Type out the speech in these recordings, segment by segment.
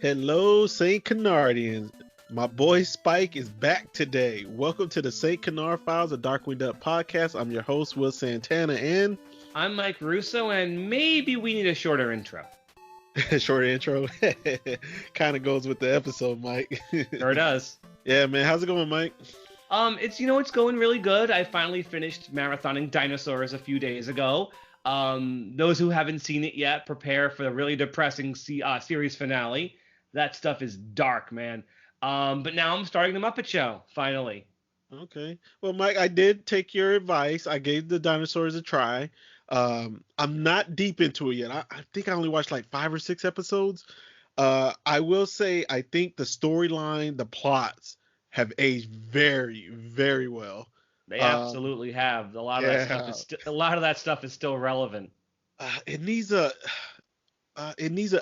Hello, St Canardians. My boy Spike is back today. Welcome to the St Canard Files, a Darkwing podcast. I'm your host, Will Santana, and I'm Mike Russo, and maybe we need a shorter intro. Short intro kind of goes with the episode, Mike. Sure does. Yeah, man. How's it going, Mike? It's going really good. I finally finished marathoning Dinosaurs a few days ago. Those who haven't seen it yet, prepare for the really depressing series finale. That stuff is dark, man. But now I'm starting the Muppet Show, finally. Okay. Well, Mike, I did take your advice. I gave the Dinosaurs a try. I'm not deep into it yet. I think I only watched like 5 or 6 episodes. I will say I think the storyline, the plots have aged very, very well. They absolutely have. A lot of that stuff is still relevant. It needs an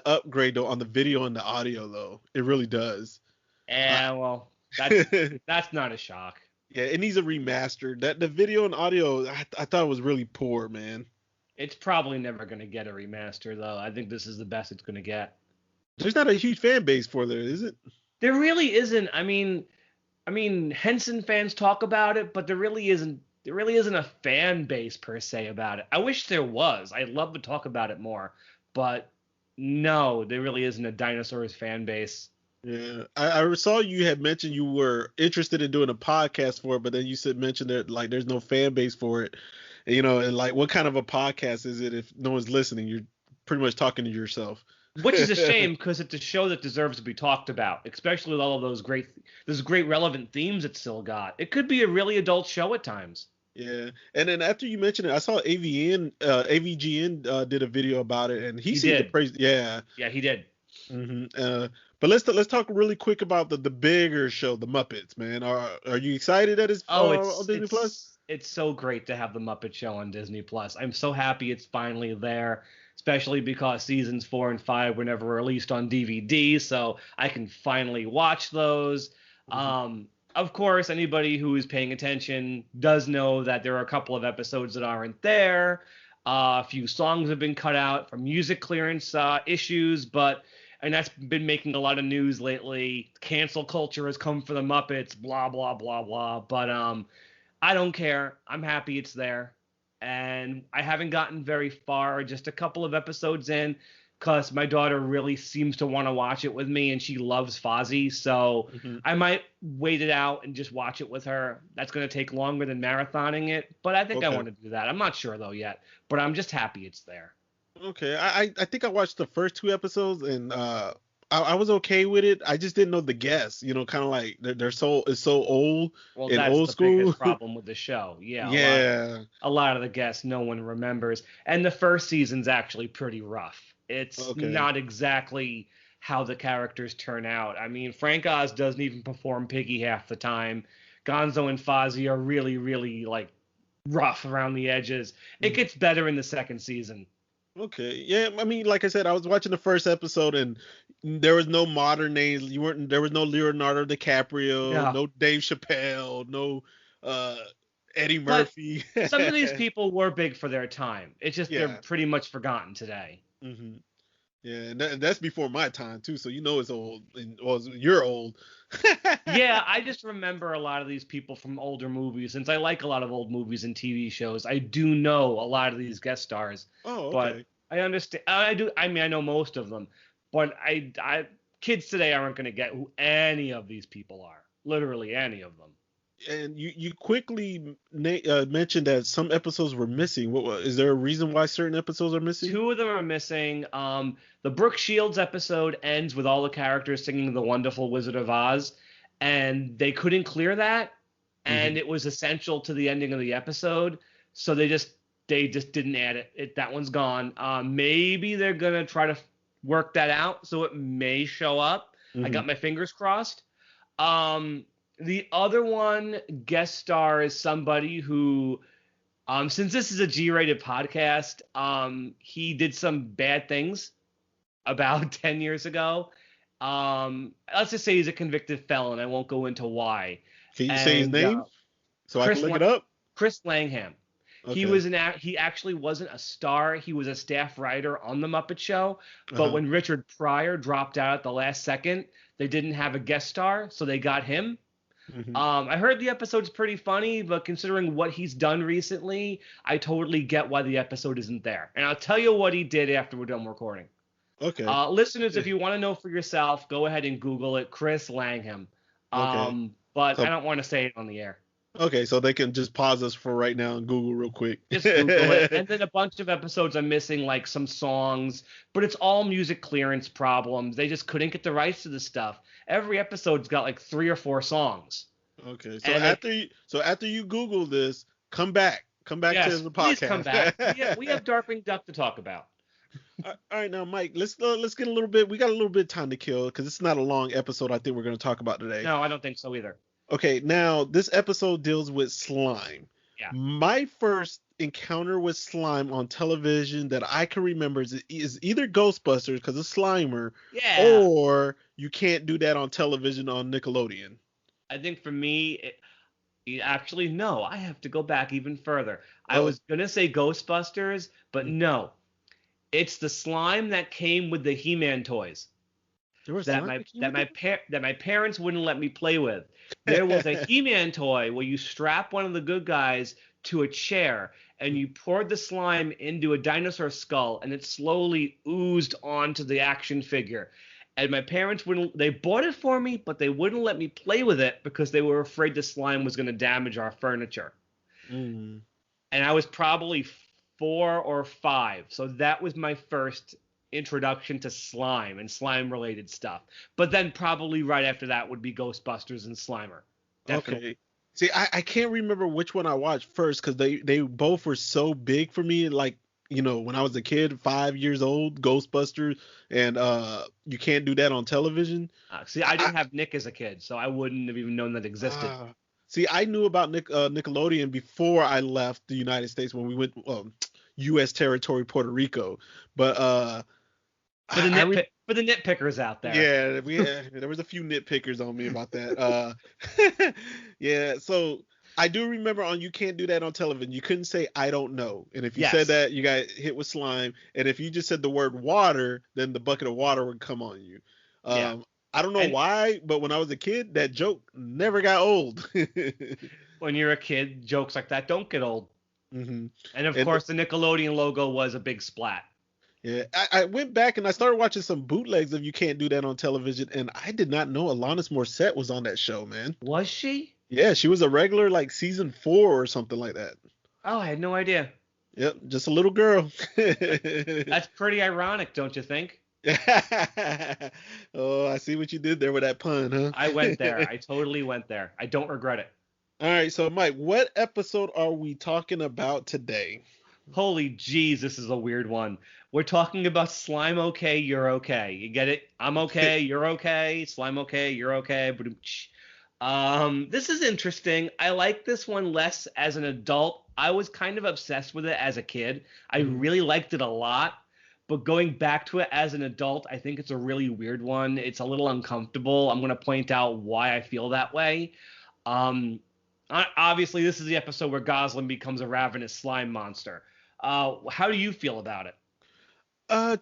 upgrade though on the video and the audio though. It really does. Yeah, well, that's not a shock. Yeah, it needs a remaster. That the video and audio, I thought it was really poor, man. It's probably never going to get a remaster though. I think this is the best it's going to get. There's not a huge fan base for there, is it? There really isn't. I mean, Henson fans talk about it, but there really isn't a fan base per se about it. I wish there was. I'd love to talk about it more, but no, there really isn't a Dinosaurs fan base. Yeah, I saw you had mentioned you were interested in doing a podcast for it, but then you mentioned that like there's no fan base for it. And like what kind of a podcast is it if no one's listening? You're pretty much talking to yourself. Which is a shame because it's a show that deserves to be talked about, especially with all of those great relevant themes it's still got. It could be a really adult show at times. Yeah, and then after you mentioned it, I saw AVGN did a video about it, and he seemed to praise. Yeah, he did. Mm-hmm. But let's talk really quick about the bigger show, the Muppets, man. Are you excited that it's on Disney Plus? It's so great to have the Muppet Show on Disney Plus. I'm so happy it's finally there, especially because seasons 4 and 5 were never released on DVD, so I can finally watch those. Mm-hmm. Of course, anybody who is paying attention does know that there are a couple of episodes that aren't there. A few songs have been cut out for music clearance issues, and that's been making a lot of news lately. Cancel culture has come for the Muppets, blah, blah, blah, blah. But I don't care. I'm happy it's there. And I haven't gotten very far, just a couple of episodes in, because my daughter really seems to want to watch it with me, and she loves Fozzie. So I might wait it out and just watch it with her. That's going to take longer than marathoning it, but I think I want to do that. I'm not sure, though, yet. But I'm just happy it's there. Okay, I think I watched the first 2 episodes, and I was okay with it. I just didn't know the guests, kind of like it's so old and old school. Well, that's the biggest problem with the show. Yeah. A lot of the guests no one remembers, and the first season's actually pretty rough. It's not exactly how the characters turn out. I mean, Frank Oz doesn't even perform Piggy half the time. Gonzo and Fozzie are really, really like rough around the edges. It gets better in the second season. Okay. Yeah, I mean, like I said, I was watching the first episode and there was no modern names. There was no Leonardo DiCaprio, no Dave Chappelle, no Eddie Murphy. But some of these people were big for their time. It's just they're pretty much forgotten today. Mm-hmm. Yeah, and that's before my time too, so it's old. You're old. Yeah, I just remember a lot of these people from older movies. Since I like a lot of old movies and TV shows, I do know a lot of these guest stars. Oh, okay. But I understand. I do. I mean, I know most of them, but kids today aren't going to get who any of these people are. Literally any of them. And you quickly mentioned that some episodes were missing. Is there a reason why certain episodes are missing? 2 of them are missing. The Brooke Shields episode ends with all the characters singing The Wonderful Wizard of Oz, and they couldn't clear that, and it was essential to the ending of the episode, so they just didn't add it. That one's gone. Maybe they're gonna try to work that out, so it may show up. I Hmm. got my fingers crossed. The other one guest star is somebody who, since this is a G-rated podcast, he did some bad things about 10 years ago. Let's just say he's a convicted felon. I won't go into why. Can you say his And name so I can Chris look Lang- it up? Chris Langham. Okay. He actually wasn't a star. He was a staff writer on the Muppet Show. But Uh-huh. when Richard Pryor dropped out at the last second, they didn't have a guest star, so they got him. Hmm. I heard the episode's pretty funny, but considering what he's done recently, I totally get why the episode isn't there. And I'll tell you what he did after we're done recording. Okay. Listeners, if you want to know for yourself, go ahead and Google it, Chris Langham. Okay. But I So don't want to say it on the air. okay, so they can just pause us for right now and Google real quick. Just Google it. And then a bunch of episodes I'm missing, like some songs, but it's all music clearance problems. They just couldn't get the rights to the stuff. Every episode's got like 3 or 4 songs. Okay. So And after you Google this, come back. Come back to yes, the please come back. We podcast. have Darkwing Duck to talk about. All right, now, Mike, let's get a little bit. We got a little bit of time to kill because it's not a long episode. I think we're going to talk about today. No, I don't think so either. Okay, now this episode deals with slime. Yeah. My first encounter with slime on television that I can remember is either Ghostbusters because it's Slimer, Yeah. or You Can't Do That on Television on Nickelodeon. I think for me, actually, no, I have to go back even further. I Oh, was going to say Ghostbusters, but no. It's the slime that came with the He-Man toys there was that slime my that came that with my parents wouldn't let me play with. There was a He-Man toy where you strap one of the good guys to a chair and you poured the slime into a dinosaur skull and it slowly oozed onto the action figure. And my parents wouldn't, they bought it for me, but they wouldn't let me play with it because they were afraid the slime was going to damage our furniture. Mm. And I was probably 4 or 5. So that was my first introduction to slime and slime related stuff. But then probably right after that would be Ghostbusters and Slimer. Definitely. Okay. See, I can't remember which one I watched first because they both were so big for me. Like, when I was a kid, 5 years old, Ghostbusters and You Can't Do That on Television. See, I didn't have Nick as a kid, so I wouldn't have even known that existed. See, I knew about Nickelodeon before I left the United States when we went U.S. territory, Puerto Rico. But For the nitpickers out there. yeah, there was a few nitpickers on me about that. Yeah, so I do remember on You Can't Do That on Television. You couldn't say I don't know, and if you Yes. said that, you got hit with slime. And if you just said the word water, then the bucket of water would come on you. Yeah. I don't know And- why, but when I was a kid, that joke never got old. When you're a kid, jokes like that don't get old. Hmm. And of And- course, the Nickelodeon logo was a big splat. Yeah, I went back and I started watching some bootlegs of You Can't Do That on Television, and I did not know Alanis Morissette was on that show, man. Was she? Yeah, she was a regular like season 4 or something like that. Oh, I had no idea. Yep, just a little girl. That's pretty ironic, don't you think? Oh, I see what you did there with that pun, huh? I went there. I totally went there. I don't regret it. All right, so Mike, what episode are we talking about today? Holy jeez, this is a weird one. We're talking about slime okay, you're okay. You get it? I'm okay, you're okay. Slime okay, you're okay. This is interesting. I like this one less as an adult. I was kind of obsessed with it as a kid. I really liked it a lot. But going back to it as an adult, I think it's a really weird one. It's a little uncomfortable. I'm going to point out why I feel that way. Obviously, this is the episode where Gosalyn becomes a ravenous slime monster. How do you feel about it?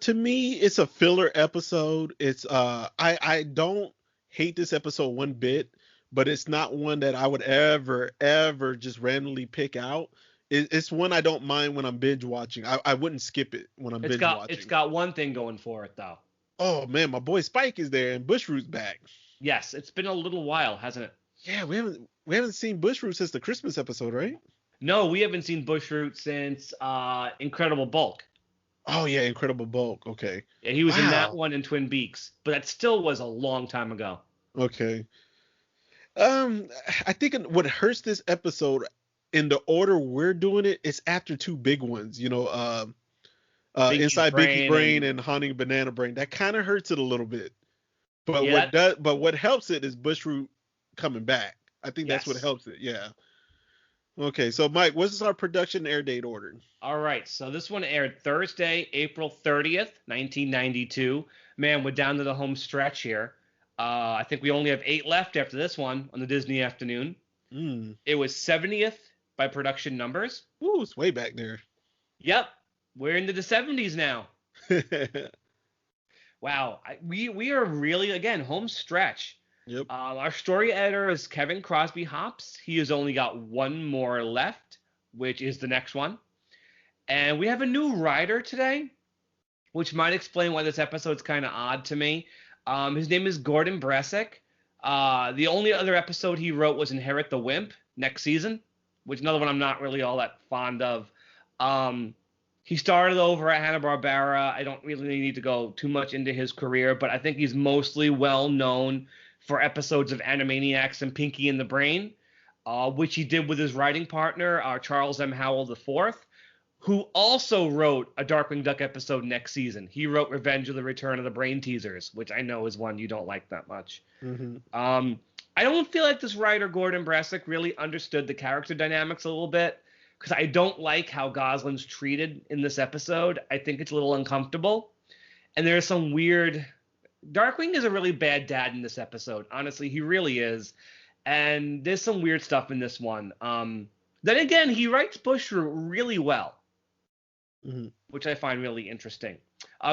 To me, it's a filler episode. It's I don't hate this episode one bit, but it's not one that I would ever just randomly pick out. It's one I don't mind when I'm binge watching. I wouldn't skip it when I'm binge watching. It's got one thing going for it, though. Oh man, my boy Spike is there and Bushroot's back. Yes, it's been a little while, hasn't it? Yeah, we haven't seen Bushroot since the Christmas episode, right? No, we haven't seen Bushroot since Incredible Bulk. Oh yeah, Incredible Bulk. Okay. Yeah, he was in that Wow. one in Twin Peaks, but that still was a long time ago. Okay. I think what hurts this episode in the order we're doing it, it's after two big ones. Binky's Inside Binky Brain Brain and Haunting Banana Brain. That kind of hurts it a little bit. But Yeah. what helps it is Bushroot coming back. I think that's what Yes. helps it. Yeah. Okay, so Mike, what's our production air date order? All right. So this one aired Thursday, April 30th, 1992. Man, we're down to the home stretch here. I think we only have 8 left after this one on the Disney afternoon. Mm. It was 70th by production numbers. Ooh, it's way back there. Yep. We're into the 70s now. Wow. We are really, again, home stretch. Yep. Our story editor is Kevin Crosby Hops. He has only got one more left, which is the next one. And we have a new writer today, which might explain why this episode's kind of odd to me. His name is Gordon Bresic. The only other episode he wrote was Inherit the Wimp next season, which is another one I'm not really all that fond of. He started over at Hanna-Barbera. I don't really need to go too much into his career, but I think he's mostly well known for episodes of Animaniacs and Pinky and the Brain, which he did with his writing partner, Charles M. Howell IV, who also wrote a Darkwing Duck episode next season. He wrote Revenge of the Return of the Brain Teasers, which I know is one you don't like that much. Mm-hmm. I don't feel like this writer, Gordon Bresic, really understood the character dynamics a little bit, because I don't like how Gosalyn's treated in this episode. I think it's a little uncomfortable. And there's some weird... Darkwing is a really bad dad in this episode. Honestly, he really is. And there's some weird stuff in this one. Then again, he writes Bushroot really well, which I find really interesting.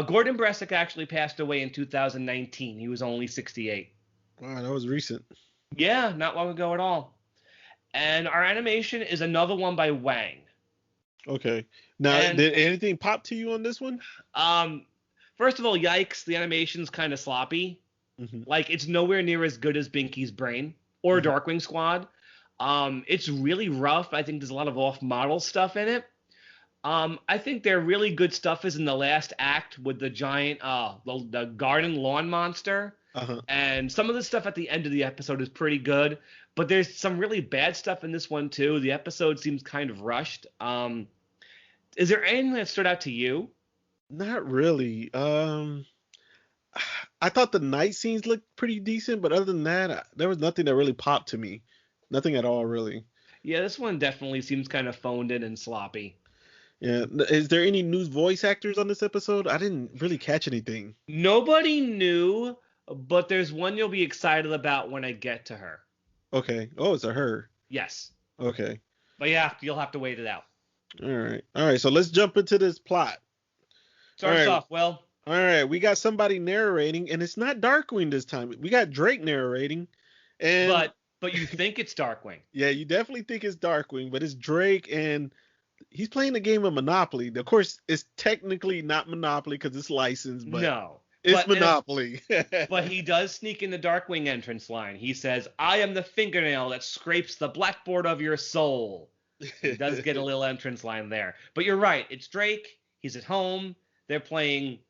Gordon Bresic actually passed away in 2019. He was only 68. Wow, that was recent. Yeah, not long ago at all. And our animation is another one by Wang. Okay. Now, did anything pop to you on this one? First of all, yikes, the animation's kind of sloppy. Mm-hmm. Like, it's nowhere near as good as Binky's Brain or Darkwing Squad. It's really rough. I think there's a lot of off-model stuff in it. I think their really good stuff is in the last act with the giant, the garden lawn monster. Uh-huh. And some of the stuff at the end of the episode is pretty good, but there's some really bad stuff in this one too. The episode seems kind of rushed. Is there anything that stood out to you? Not really. I thought the night scenes looked pretty decent, but other than that, there was nothing that really popped to me. Nothing at all, really. Yeah, this one definitely seems kind of phoned in and sloppy. Yeah. Is there any new voice actors on this episode? I didn't really catch anything. Nobody knew, but there's one you'll be excited about when I get to her. Okay. Oh, it's a her. Yes. Okay. But yeah, you'll have to wait it out. All right. So let's jump into this plot. Start us off, Will. All right. We got somebody narrating, and it's not Darkwing this time. We got Drake narrating, and but you think it's Darkwing. Yeah, you definitely think it's Darkwing, but it's Drake, and he's playing a game of Monopoly. Of course, it's technically not Monopoly because it's licensed, but no, it's Monopoly. But he does sneak in the Darkwing entrance line. He says, "I am the fingernail that scrapes the blackboard of your soul." He does get a little entrance line there. But you're right. It's Drake. He's at home. They're playing,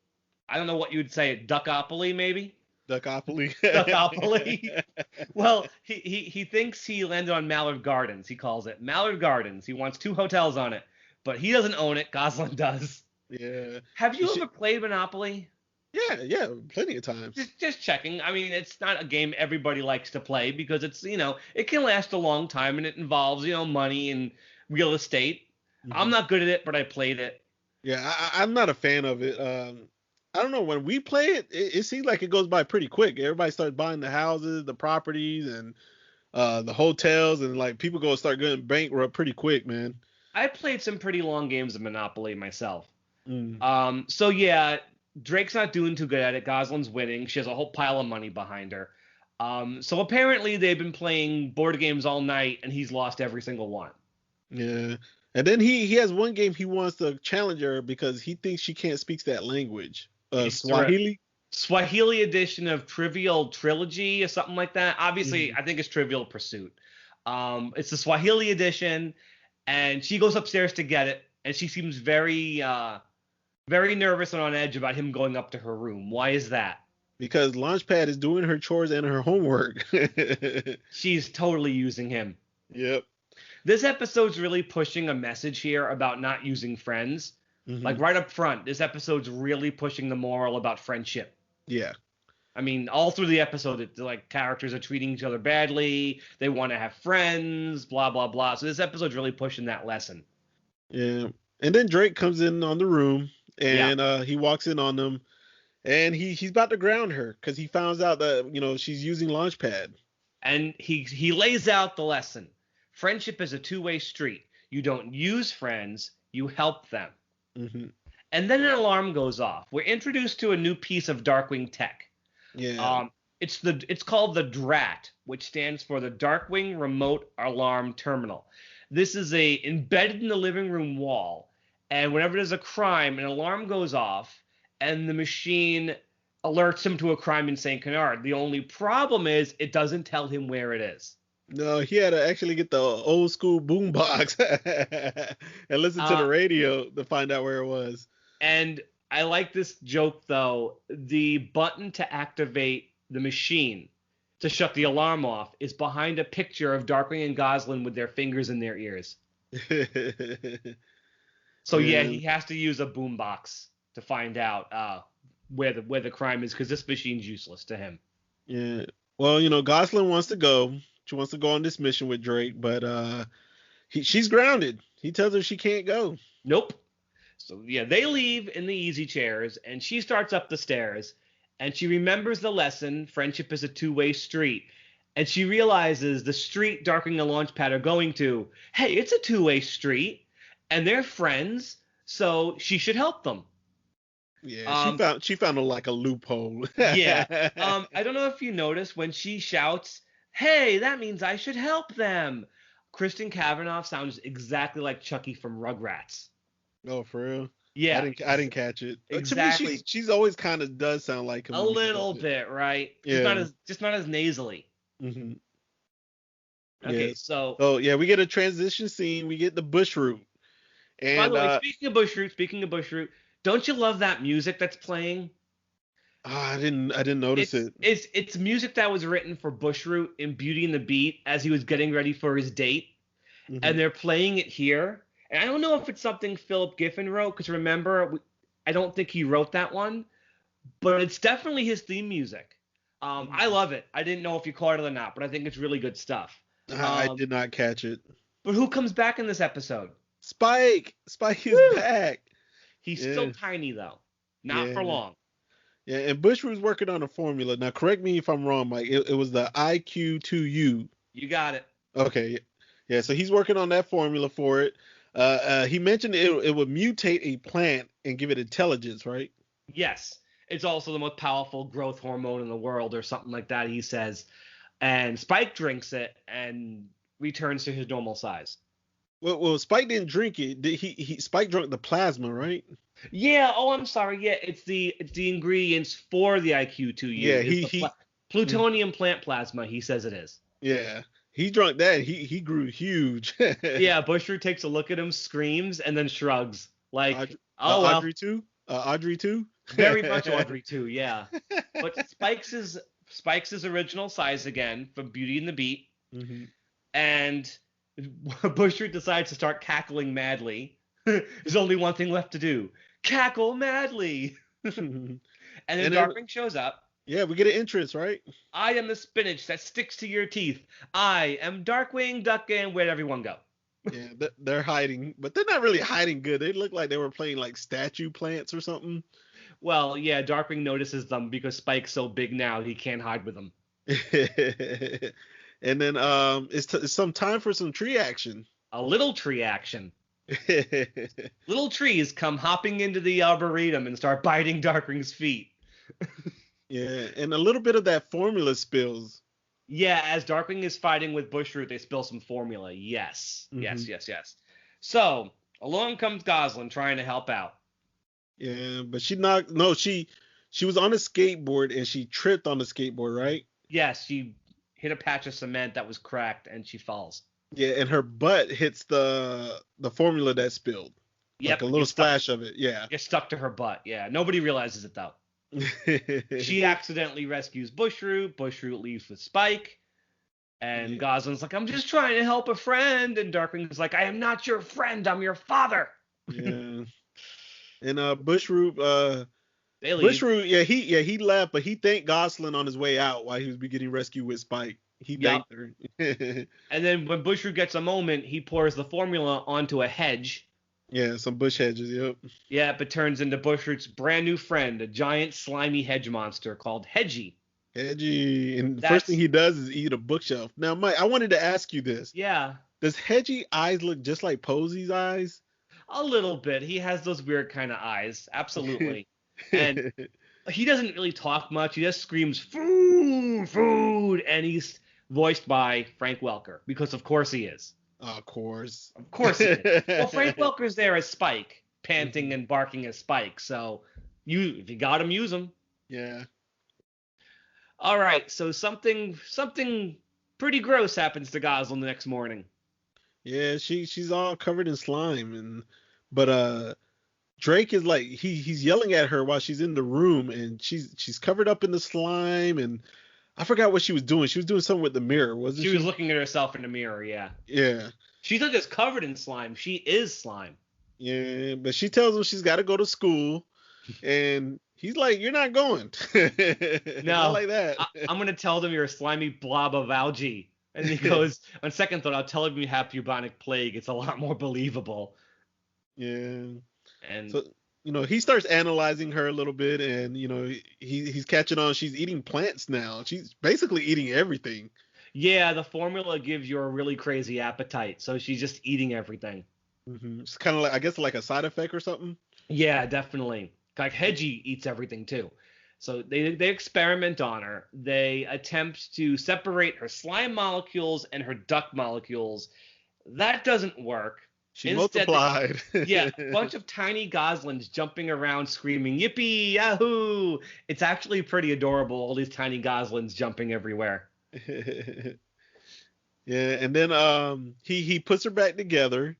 I don't know what you would say, Duckopoly maybe? Duckopoly. Duckopoly. Well, he thinks he landed on Mallard Gardens. He calls it Mallard Gardens. He wants 2 hotels on it. But he doesn't own it. Gosalyn does. Yeah. Have you ever played Monopoly? Yeah, plenty of times. Just checking. I mean, it's not a game everybody likes to play because it's, it can last a long time and it involves, money and real estate. Mm-hmm. I'm not good at it, but I played it. Yeah, I'm not a fan of it. I don't know. When we play it, it seems like it goes by pretty quick. Everybody starts buying the houses, the properties, and the hotels, and like people start getting bankrupt pretty quick, man. I played some pretty long games of Monopoly myself. So yeah, Drake's not doing too good at it. Gosalyn's winning. She has a whole pile of money behind her. So apparently they've been playing board games all night, and he's lost every single one. Yeah. And then he has one game he wants to challenge her because he thinks she can't speak that language. Swahili? Swahili edition of Trivial Trilogy or something like that. Obviously, I think it's Trivial Pursuit. It's the Swahili edition, and she goes upstairs to get it, and she seems very, very nervous and on edge about him going up to her room. Why is that? Because Launchpad is doing her chores and her homework. She's totally using him. Yep. This episode's really pushing a message here about not using friends. Like right up front, this episode's really pushing the moral about friendship. Yeah. I mean, all through the episode, like characters are treating each other badly. They want to have friends, blah blah blah. So this episode's really pushing that lesson. Yeah. And then Drake comes in on the room, Yeah, and he walks in on them, and he's about to ground her because he finds out that she's using Launchpad. and he lays out the lesson. Friendship is a two-way street. You don't use friends, you help them. Hmm. And then an alarm goes off. We're introduced to a new piece of Darkwing tech. Yeah. It's called the DRAT, which stands for the Darkwing Remote Alarm Terminal. This is embedded in the living room wall, and whenever there's a crime, an alarm goes off, and the machine alerts him to a crime in St. Canard. The only problem is it doesn't tell him where it is. No, he had to actually get the old school boombox and listen to the radio to find out where it was. And I like this joke, though. The button to activate the machine to shut the alarm off is behind a picture of Darkwing and Gosalyn with their fingers in their ears. So yeah, he has to use a boombox to find out where the crime is, because this machine's useless to him. Yeah. Well, Gosalyn wants to go. She wants to go on this mission with Drake, but she's grounded. He tells her she can't go. Nope. So yeah, they leave in the easy chairs, and she starts up the stairs, and she remembers the lesson: friendship is a two-way street. And she realizes the street Darkwing and Launchpad are going to, hey, it's a two-way street, and they're friends, so she should help them. Yeah, she found like a loophole. Yeah. I don't know if you noticed when she shouts, "Hey, that means I should help them." Kristen Cavanaugh sounds exactly like Chucky from Rugrats. Oh, for real? Yeah. I didn't catch it. Exactly. To me, she's always kind of does sound like him. A little bit, right? Yeah. Just not as nasally. Mm-hmm. Okay, yeah. so. Oh yeah, we get a transition scene. We get the Bushroot. And by the way, speaking of Bushroot, don't you love that music that's playing? I didn't notice it. It's music that was written for Bushroot in Beauty and the Beat as he was getting ready for his date, and they're playing it here. And I don't know if it's something Philip Giffen wrote, because remember, I don't think he wrote that one, but it's definitely his theme music. I love it. I didn't know if you caught it or not, but I think it's really good stuff. I did not catch it. But who comes back in this episode? Spike. Spike is back. He's still tiny, though. Not for long. Yeah, and Bushroot's working on a formula. Now, correct me if I'm wrong, Mike. It was the IQ2U. You got it. Okay. Yeah, so he's working on that formula for it. He mentioned it would mutate a plant and give it intelligence, right? Yes. It's also the most powerful growth hormone in the world, or something like that, he says. And Spike drinks it and returns to his normal size. Well, Spike didn't drink it. Spike drank the plasma, right? Yeah. Oh, I'm sorry. Yeah, it's the ingredients for the IQ2U. Yeah, plutonium plant plasma. He says it is. Yeah, he drank that. He grew huge. Yeah. Bushroot takes a look at him, screams, and then shrugs. Like, Audrey too. Audrey too. Very much Audrey too. Yeah. But Spike's original size again from Beauty and the Beat, and Bushroot decides to start cackling madly. There's only one thing left to do: cackle madly. And then Darkwing shows up. Yeah, we get an entrance, right? I am the spinach that sticks to your teeth. I am Darkwing, Ducktales, where'd everyone go? Yeah, they're hiding, but they're not really hiding good. They look like they were playing like statue plants or something. Well, yeah, Darkwing notices them because Spike's so big now he can't hide with them. And then it's some time for some tree action. A little tree action. Little trees come hopping into the arboretum and start biting Darkwing's feet. Yeah, and a little bit of that formula spills. Yeah, as Darkwing is fighting with Bushroot, they spill some formula. Yes. Yes. So, along comes Gosalyn trying to help out. Yeah, but she was on a skateboard and she tripped on the skateboard, right? Yes, she hit a patch of cement that was cracked and she falls. Yeah, and her butt hits the formula that spilled. Yep, like a little splash of it. Yeah. Gets stuck to her butt. Yeah, nobody realizes it though. She accidentally rescues Bushroot. Bushroot leaves with Spike. And Gosalyn's like, I'm just trying to help a friend. And Darkwing's like, I am not your friend. I'm your father. Yeah. And Bushroot They leave. Bushroot, he left, but he thanked Gosalyn on his way out while he was getting rescued with Spike. He Yup. thanked her. And then when Bushroot gets a moment, he pours the formula onto a hedge. Yeah, some bush hedges. Yep. Yep, it turns into Bushroot's brand new friend, a giant slimy hedge monster called Hedgie. Hedgie, and the first That's thing he does is eat a bookshelf. Now, Mike, I wanted to ask you this: yeah, does Hedgie eyes look just like Posey's eyes? a little bit. He has those weird kind of eyes, absolutely. And he doesn't really talk much. He just screams food, food, and he's voiced by Frank Welker because of course he is. Of course. Of course he is. Well, Frank Welker's there as Spike, panting and barking as Spike. So if you got him, use him. Yeah. All right. So something pretty gross happens to Gosalyn the next morning. Yeah, she's all covered in slime, but Drake is like he's yelling at her while she's in the room, and she's covered up in the slime, and I forgot what she was doing. She was doing something with the mirror, wasn't she? She was looking at herself in the mirror, yeah. Yeah. She's not just covered in slime. She is slime. Yeah, but she tells him she's got to go to school, and he's like, "You're not going." No, not like that. I'm gonna tell them you're a slimy blob of algae. And he goes, on second thought, I'll tell him you have bubonic plague. It's a lot more believable. Yeah. And so, he starts analyzing her a little bit, and he's catching on. She's eating plants now. She's basically eating everything. yeah, the formula gives you a really crazy appetite, so she's just eating everything. Mm-hmm. It's kind of like, I guess, like a side effect or something. Yeah, definitely. Like Hedgie eats everything too. So they experiment on her. They attempt to separate her slime molecules and her duck molecules. That doesn't work. She Instead, multiplied. Yeah, a bunch of tiny goslings jumping around screaming, yippee, yahoo! It's actually pretty adorable, all these tiny goslings jumping everywhere. Yeah, and then he puts her back together,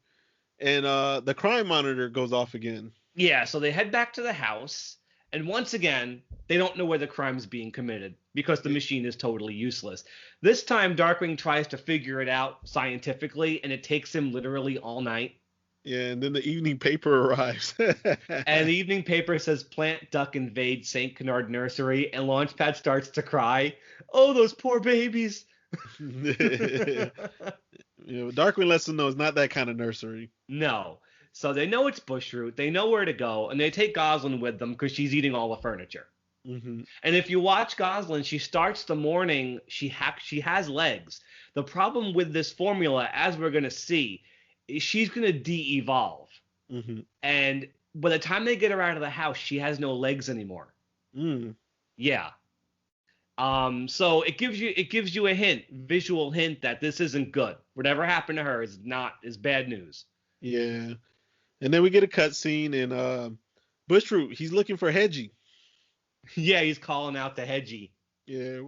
and the crime monitor goes off again. Yeah, so they head back to the house, and once again, they don't know where the crime is being committed because the machine is totally useless. This time, Darkwing tries to figure it out scientifically, and it takes him literally all night. Yeah, and then the evening paper arrives. And the evening paper says Plant Duck invade St. Canard Nursery, and Launchpad starts to cry. Oh, those poor babies. Darkwing lets them know it's not that kind of nursery. No. So they know it's Bushroot, they know where to go, and they take Gosalyn with them because she's eating all the furniture. Mm-hmm. And if you watch Gosalyn, she starts the morning, she has legs. The problem with this formula, as we're going to see, is she's going to de-evolve. Mm-hmm. And by the time they get her out of the house, she has no legs anymore. Mm. Yeah. So it gives you a visual hint that this isn't good. Whatever happened to her is bad news. Yeah. And then we get a cutscene, and Bushroot, he's looking for Hedgie. Yeah, he's calling out to Hedgie. Yeah.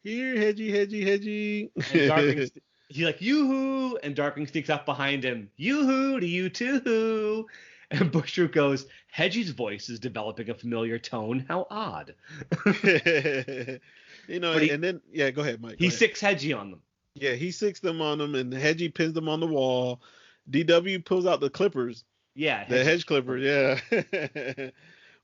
Here, Hedgie, Hedgie, Hedgie. And Darkwing, he's like, yoo-hoo! And Darkwing sneaks up behind him. Yoo-hoo to you too! And Bushroot goes, Hedgie's voice is developing a familiar tone. How odd. And then, yeah, go ahead, Mike. He sicks Hedgie on them. Yeah, he sicks them on them, and Hedgie pins them on the wall. DW pulls out the clippers. Yeah. The hedge clippers, yeah.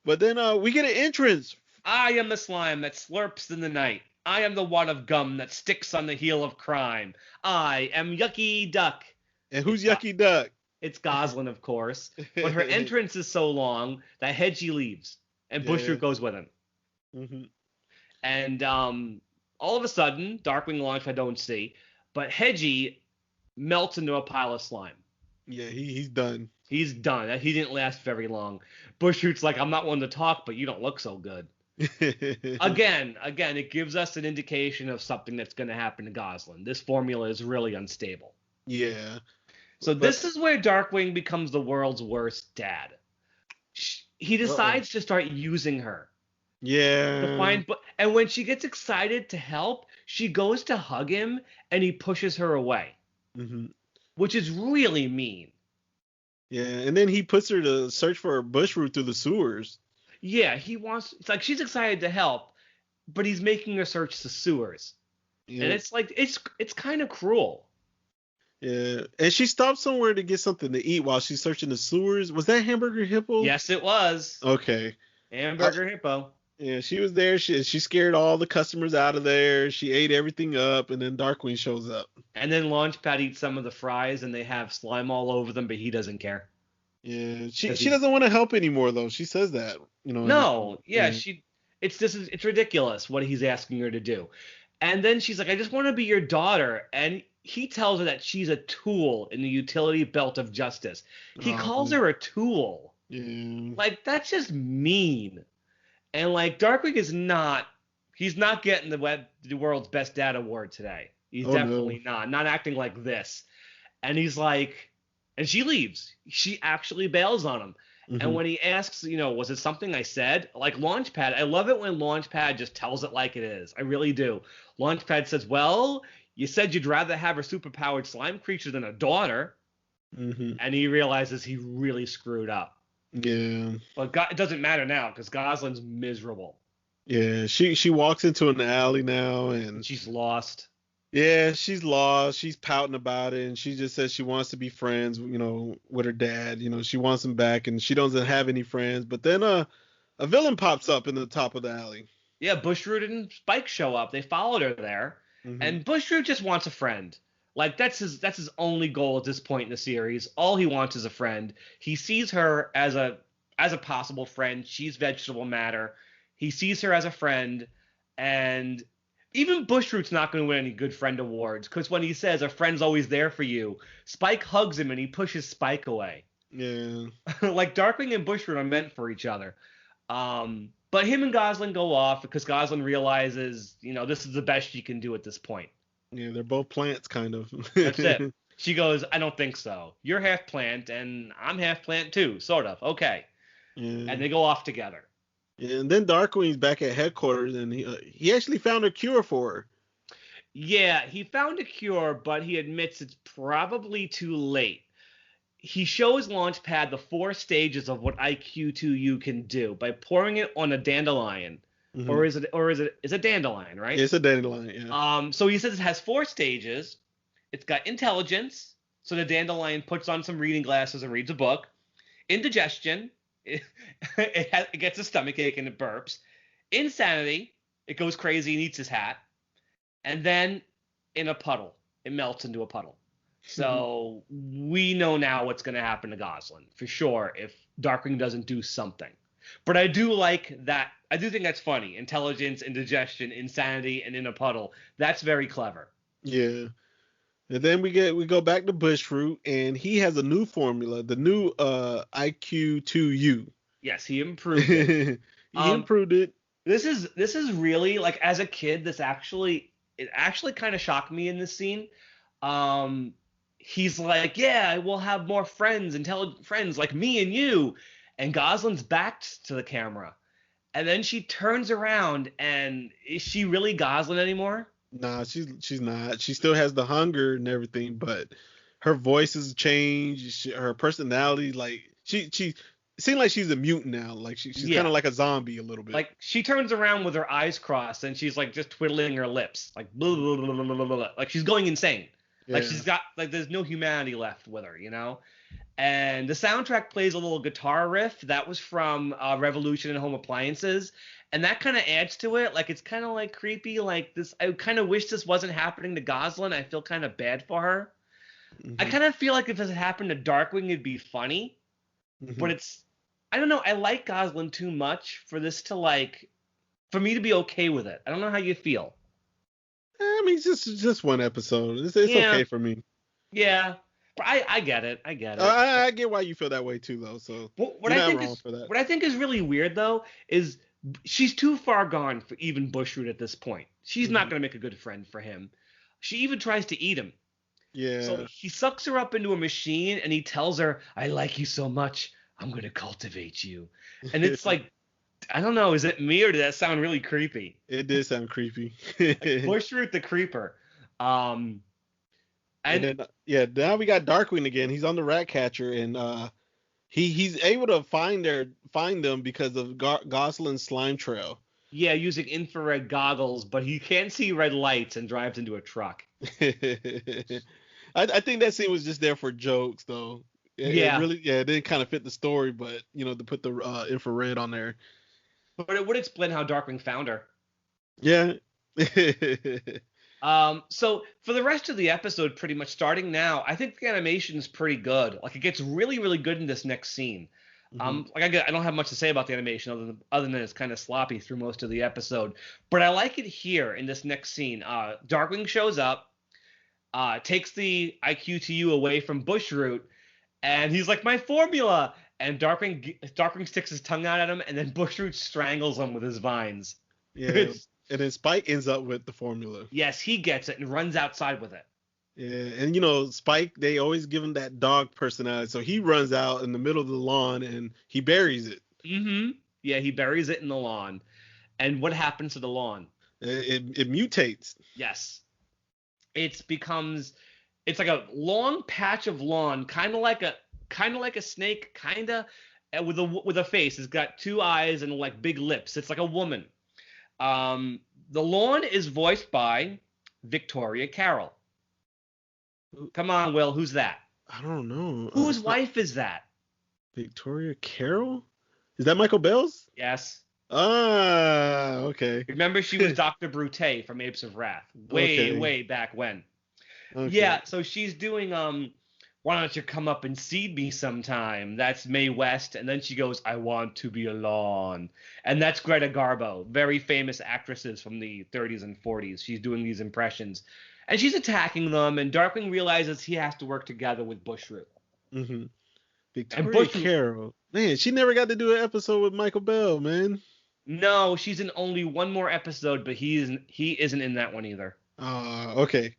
But then we get an entrance. I am the slime that slurps in the night. I am the wad of gum that sticks on the heel of crime. I am Yucky Duck. And who's Yucky Duck? It's Gosalyn, of course. But her entrance is so long that Hedgie leaves, and Bushroot goes with him. Mm-hmm. And all of a sudden, Darkwing Launch I don't see, but Hedgie melts into a pile of slime. Yeah, he's done. He's done. He didn't last very long. Bushroot's like, I'm not one to talk, but you don't look so good. Again, it gives us an indication of something that's going to happen to Gosalyn. This formula is really unstable. Yeah. So this is where Darkwing becomes the world's worst dad. He decides to start using her. Yeah. And when she gets excited to help, she goes to hug him, and he pushes her away. Mm-hmm. Which is really mean. Yeah, and then he puts her to search for Bushroot through the sewers. Yeah, it's like she's excited to help, but he's making her search the sewers. Yeah. And it's like, it's kind of cruel. Yeah, and she stopped somewhere to get something to eat while she's searching the sewers. Was that Hamburger Hippo? Yes, it was. Okay. Hamburger Hippo. Yeah, she was there. She scared all the customers out of there. She ate everything up, and then Darkwing shows up. And then Launchpad eats some of the fries, and they have slime all over them, but he doesn't care. Yeah, she 'Cause she doesn't want to help anymore though. She says that, No, yeah, yeah. it's ridiculous what he's asking her to do. And then she's like, I just want to be your daughter. And he tells her that she's a tool in the utility belt of justice. He calls her a tool. Yeah. Like, that's just mean. And like Darkwing he's not getting the world's best dad award today. He's definitely not acting like this. And he's like, and she leaves. She actually bails on him. Mm-hmm. And when he asks, was it something I said? Like Launchpad, I love it when Launchpad just tells it like it is. I really do. Launchpad says, well, you said you'd rather have a superpowered slime creature than a daughter. Mm-hmm. And he realizes he really screwed up. Yeah. But it doesn't matter now because Gosalyn's miserable. Yeah, she walks into an alley now and She's lost. yeah, she's lost. She's pouting about it, and she just says she wants to be friends, with her dad. She wants him back, and she doesn't have any friends. But then a villain pops up in the top of the alley. Yeah, Bushroot and Spike show up. They followed her there, and Bushroot just wants a friend. Like that's his only goal at this point in the series. All he wants is a friend. He sees her as a possible friend. She's vegetable matter. He sees her as a friend, and even Bushroot's not going to win any good friend awards because when he says a friend's always there for you, Spike hugs him and he pushes Spike away. Yeah. Like Darkwing and Bushroot are meant for each other. But him and Gosalyn go off because Gosalyn realizes, this is the best she can do at this point. Yeah, they're both plants, kind of. That's it. She goes, I don't think so. You're half plant and I'm half plant too, sort of. Okay. Yeah. And they go off together. And then Darkwing's back at headquarters, and he actually found a cure for her. Yeah, he found a cure, but he admits it's probably too late. He shows Launchpad the 4 stages of what IQ2U can do by pouring it on a dandelion. Mm-hmm. Or is it dandelion, right? It's a dandelion, yeah. So he says it has 4 stages. It's got intelligence, so the dandelion puts on some reading glasses and reads a book. Indigestion, it gets a stomachache and it burps. Insanity, it goes crazy and eats his hat. And then in a puddle, it melts into a puddle. So we know now what's going to happen to Gosalyn for sure if Darkwing doesn't do something. But I do like that. I do think that's funny. Intelligence, indigestion, insanity, and in a puddle. That's very clever. Yeah. And then we go back to Bushroot, and he has a new formula, the new IQ2U. Yes, he improved it. He improved it. This is really, like, as a kid, it actually kind of shocked me in this scene. He's like, yeah, we'll have more friends, intelligent friends like me and you. And Gosalyn's backed to the camera. And then she turns around, and is she really Gosalyn anymore? Nah, she's not. She still has the hunger and everything, but her voice has changed. Her personality, like she seems like she's a mutant now. Like she's kind of like a zombie a little bit. Like she turns around with her eyes crossed and she's like just twiddling her lips, like blah, blah, blah, blah, blah, blah. Like she's going insane. Yeah. Like she's got there's no humanity left with her, And the soundtrack plays a little guitar riff that was from Revolution and Home Appliances. And that kind of adds to it. Like, it's kind of like creepy. Like this, I kind of wish this wasn't happening to Gosalyn. I feel kind of bad for her. Mm-hmm. I kind of feel like if this had happened to Darkwing, it'd be funny. Mm-hmm. But I don't know. I like Gosalyn too much for this to for me to be okay with it. I don't know how you feel. I mean, just one episode. It's okay for me. Yeah. But I get it. I get it. I get why you feel that way too, though. So what I think is really weird though is she's too far gone for even Bushroot at this point. She's not going to make a good friend for him. She even tries to eat him. Yeah. So he sucks her up into a machine and he tells her, "I like you so much, I'm going to cultivate you." And it's like, I don't know, is it me or did that sound really creepy? It did sound creepy. Bushroot the creeper. And then, now we got Darkwing again. He's on the rat catcher, and he's able to find them because of Gosalyn's slime trail. Yeah, using infrared goggles, but he can't see red lights and drives into a truck. I think that scene was just there for jokes, though. It didn't kind of fit the story, but to put the infrared on there, But it would explain how Darkwing found her. Yeah. So for the rest of the episode, pretty much starting now, I think the animation is pretty good. Like it gets really, really good in this next scene. Hmm. I don't have much to say about the animation other than it's kind of sloppy through most of the episode. But I like it here in this next scene. Darkwing shows up, takes the IQTU away from Bushroot, and he's like, "My formula!" And Darkwing sticks his tongue out at him, and then Bushroot strangles him with his vines. Yeah. And then Spike ends up with the formula. Yes, he gets it and runs outside with it. Yeah, and Spike, they always give him that dog personality, so he runs out in the middle of the lawn and he buries it. Mm-hmm. Yeah, he buries it in the lawn. And what happens to the lawn? It mutates. Yes. It's like a long patch of lawn, kind of like a snake, with a face. It's got two eyes and like big lips. It's like a woman. The lawn is voiced by Victoria Carroll. Come on, Will, who's that? I don't know. Whose wife is that? Victoria Carroll? Is that Michael Bell's? Yes. Ah, okay. Remember, she was Dr. Brute from Apes of Wrath, way back when. Okay. Yeah, so she's doing why don't you come up and see me sometime? That's Mae West, and then she goes, I want to be alone. And that's Greta Garbo, very famous actresses from the 30s and 40s. She's doing these impressions. And she's attacking them, and Darkwing realizes he has to work together with Bushroot. Mm-hmm. Victoria Carroll. Man, she never got to do an episode with Michael Bell, man. No, she's in only one more episode, but he isn't in that one either. Okay.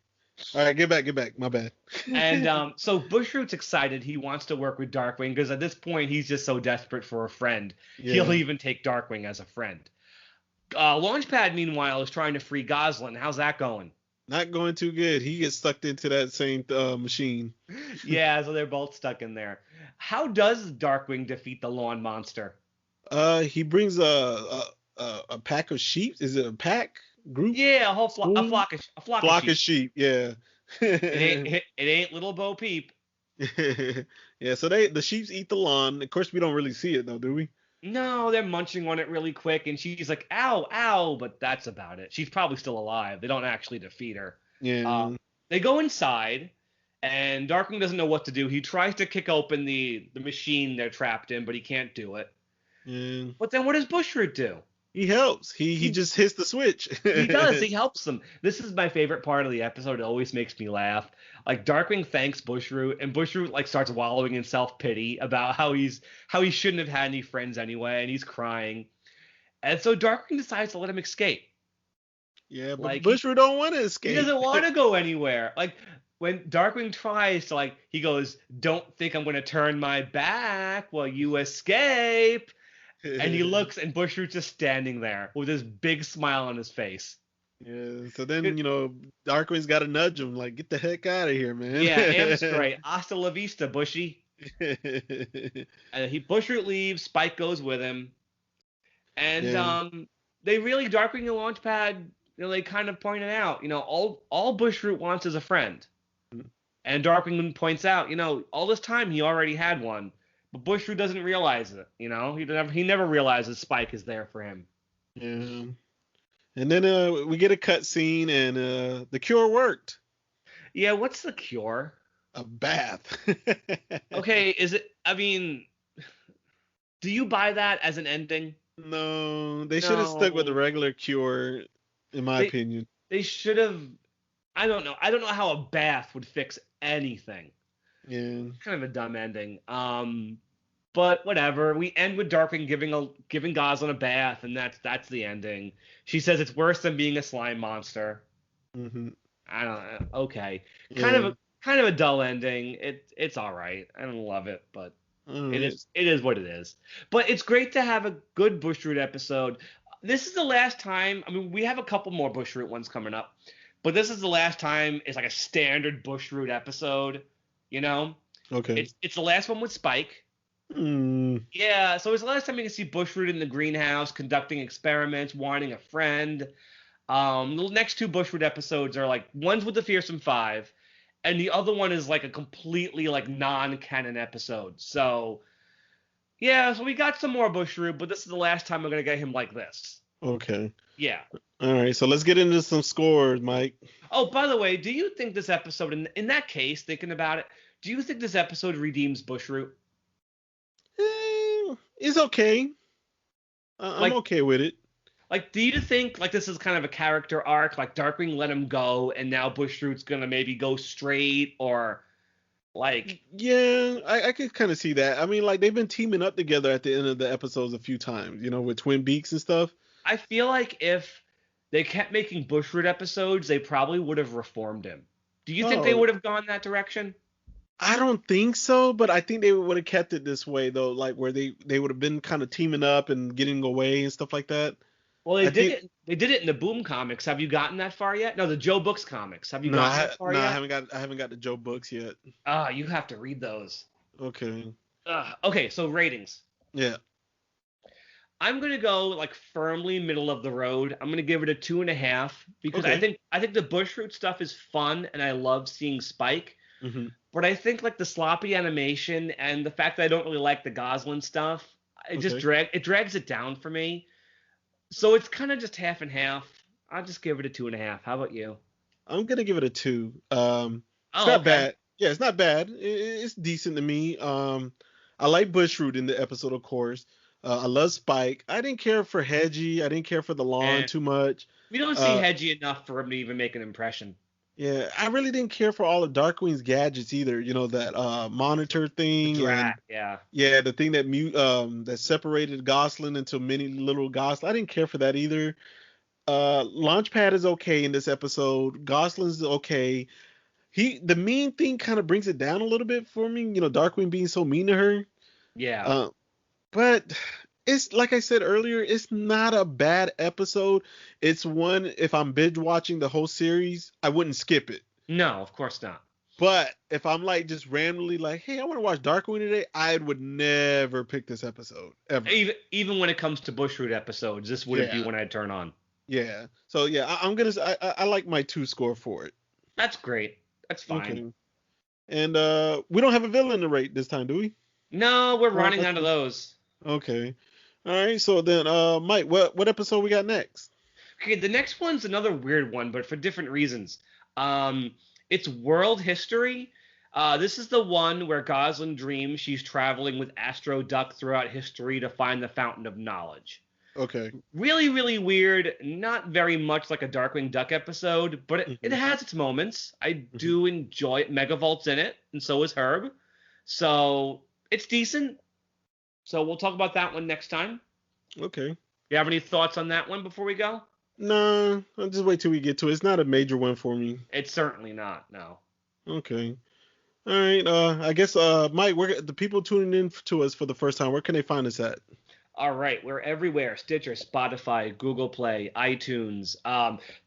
All right, get back. My bad. And so Bushroot's excited. He wants to work with Darkwing because at this point he's just so desperate for a friend. Yeah. He'll even take Darkwing as a friend. Launchpad, meanwhile, is trying to free Gosalyn. How's that going? Not going too good. He gets sucked into that same machine. Yeah, so they're both stuck in there. How does Darkwing defeat the lawn monster? He brings a pack of sheep. Is it a pack? Group? Yeah, a flock of sheep. Yeah. it ain't little Bo Peep. Yeah, so the sheep eat the lawn. Of course, we don't really see it though, do we? No, they're munching on it really quick, and she's like, "Ow, ow!" But that's about it. She's probably still alive. They don't actually defeat her. Yeah. They go inside, and Darkwing doesn't know what to do. He tries to kick open the machine they're trapped in, but he can't do it. Yeah. But then what does Bushroot do? He helps. He just hits the switch. He does. He helps them. This is my favorite part of the episode. It always makes me laugh. Like Darkwing thanks Bushroot, and Bushroot like starts wallowing in self-pity about how he shouldn't have had any friends anyway, and he's crying. And so Darkwing decides to let him escape. Yeah, but like, Bushroot don't want to escape. He doesn't want to go anywhere. Like when Darkwing tries to he goes, "Don't think I'm going to turn my back while you escape." And he looks, and Bushroot's just standing there with this big smile on his face. Yeah, so then, Darkwing's got to nudge him, like, get the heck out of here, man. Yeah, Am's great. Hasta la vista, Bushy. And Bushroot leaves, Spike goes with him. And Darkwing and Launchpad, they kind of pointed out, all Bushroot wants is a friend. And Darkwing points out, all this time he already had one. But Bushroot doesn't realize it, He never realizes Spike is there for him. Yeah. And then we get a cut scene, and the cure worked. Yeah, what's the cure? A bath. Okay, is it? I mean, do you buy that as an ending? No, they should have stuck with the regular cure, in my opinion. They should have. I don't know. I don't know how a bath would fix anything. Yeah. Kind of a dumb ending. But whatever. We end with Darkwing giving Gosalyn a bath, and that's the ending. She says it's worse than being a slime monster. Mm-hmm. I don't know. Okay. Yeah. Kind of a dull ending. It's all right. I don't love it, but it is what it is. But it's great to have a good Bushroot episode. This is the last time. I mean, we have a couple more Bushroot ones coming up, but this is the last time it's like a standard Bushroot episode. Okay. It's the last one with Spike. Yeah, so it's the last time you can see Bushroot in the greenhouse conducting experiments, wanting a friend. The next two Bushroot episodes are one's with the Fearsome Five, and the other one is a completely non-canon episode. So, Yeah, so we got some more Bushroot, but this is the last time we're gonna get him like this. Okay. Yeah. All right. So let's get into some scores, Mike. Oh, by the way, do you think this episode, in that case, thinking about it, do you think this episode redeems Bushroot? It's okay. I'm Like, okay with it. do you think like this is kind of a character arc? Like Darkwing let him go, and now Bushroot's gonna maybe go straight, or like, Yeah, I could kind of see that. I mean, like they've been teaming up together at the end of the episodes a few times, with Twin Beaks and stuff. I feel like if they kept making Bushroot episodes, they probably would have reformed him. Do you think they Oh, would have gone that direction? I don't think so, but I think they would have kept it this way though, like where they would have been kind of teaming up and getting away and stuff like that. Well, I think They did it in the Boom comics. Have you gotten that far yet? No, the Joe Books comics. Have you no, gotten that far no, yet? I haven't got the Joe books yet. Ah, you have to read those. Okay. Okay, so ratings. Yeah. I'm gonna go like firmly middle of the road. I'm gonna give it a 2.5 because Okay. I think the Bushroot stuff is fun and I love seeing Spike. Hmm. But I think like the sloppy animation and the fact that I don't really like the Gosalyn stuff, Okay. it drags it down for me. So it's kind of just half and half. I'll just give it a 2.5. How about you? I'm gonna give it a 2. It's Oh, not okay. bad. Yeah, it's not bad. It's decent to me. I like Bushroot in the episode, of course. I love Spike. I didn't care for Hedgie. I didn't care for the lawn And too much. we don't see Uh, Hedgie enough for him to even make an impression. yeah, I really didn't care for all of Darkwing's gadgets either. That monitor The thing, and Drat, yeah. yeah, the thing that separated Gosalyn into many little Gosalyn. I didn't care for that either. Launchpad is okay in this episode. Gosalyn's okay. The mean thing kind of brings it down a little bit for me. Darkwing being so mean to her. Yeah. Uh, but it's like I said earlier, it's not a bad episode. It's one, if I'm binge watching the whole series, I wouldn't skip it. No, of course not. But if I'm like just randomly like, hey, I want to watch Darkwing today, I would never pick this episode ever. Even when it comes to Bushroot episodes, this wouldn't be Yeah, when I'd turn on. yeah. So yeah, I'm gonna. I like my 2 score for it. That's great. That's fine. Okay. And we don't have a villain to rate this time, do we? No, we're Well, running out of those. okay. All right. So then, Mike, what episode we got next? Okay, the next one's another weird one, but for different reasons. It's world history. This is the one where Gosalyn dreams she's traveling with Astro Duck throughout history to find the fountain of knowledge. Okay. Really, really weird. Not very much like a Darkwing Duck episode, but it Hmm. has its moments. I Hmm. do enjoy it. Megavolt's in it, and so is Herb. So it's decent. So we'll talk about that one next time. Okay. You have any thoughts on that one before we go? No, I'll just wait till we get to it. It's not a major one for me. It's certainly not. No. Okay. All right. I guess Mike, the people tuning in to us for the first time, where can they find us at? All right, we're everywhere: Stitcher, Spotify, Google Play, iTunes,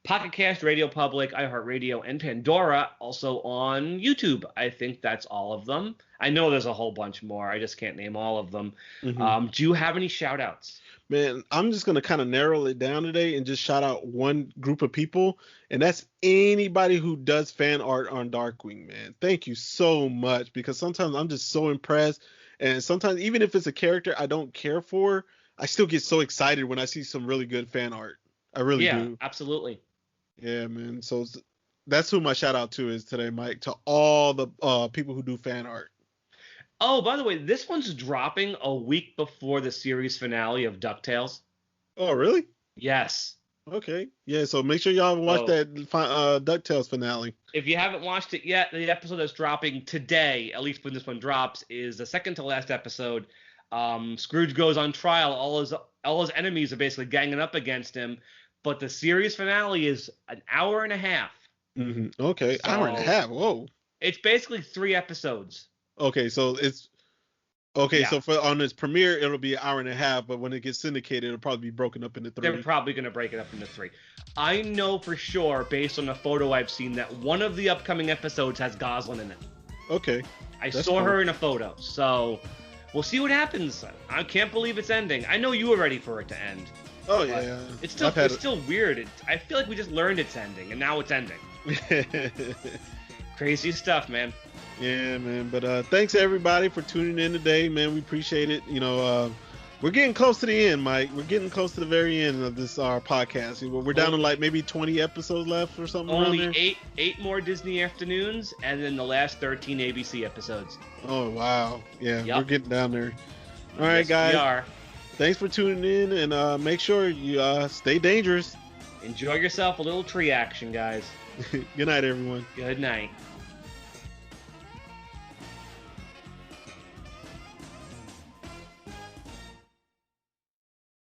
Pocket Cast, Radio Public, iHeartRadio, and Pandora. Also on YouTube. I think that's all of them. I know there's a whole bunch more. I just can't name all of them. Hmm. Do you have any shout outs? Man, I'm just gonna kind of narrow it down today and just shout out one group of people, and that's anybody who does fan art on Darkwing, man. Thank you so much, because sometimes I'm just so impressed, and sometimes even if it's a character I don't care for, I still get so excited when I see some really good fan art. I really Yeah, do. absolutely. Yeah, man. So that's who my shout out to is today, Mike. To all the people who do fan art. Oh, by the way, this one's dropping a week before the series finale of Ducktales. Oh, really? Yes. Okay. Yeah. So make sure y'all watch So that Ducktales finale. if you haven't watched it yet, the episode that's dropping today, at least when this one drops, is the second to last episode. Scrooge goes on trial. All his enemies are basically ganging up against him, but the series finale is an hour and a half. Okay. Hour and a So half. Whoa. it's basically 3 episodes. Okay. So it's okay. Yeah, So for on its premiere, it'll be an hour and a half, but when it gets syndicated, it'll probably be broken up into they're 3. probably going to break it up into 3. I know for sure, based on the photo I've seen, that one of the upcoming episodes has Gosalyn in it. Okay. I That's saw cool. her in a photo, so we'll see what happens. I can't believe it's ending. I know you were ready for it to end, Oh but yeah. it's still weird. I feel like we just learned it's ending, and now it's ending. Crazy stuff, man. Yeah, man. But thanks everybody for tuning in today, man. We appreciate it. We're getting close to the end, Mike. We're getting close to the very end of this our podcast. We're down to like maybe 20 episodes left or something. Only eight more Disney afternoons, and then the last 13 ABC episodes. Oh wow, yeah, yep. We're getting down there. All right, yes, guys. We are. Thanks for tuning in, and make sure you stay dangerous. Enjoy yourself a little tree action, guys. Good night, everyone. Good night.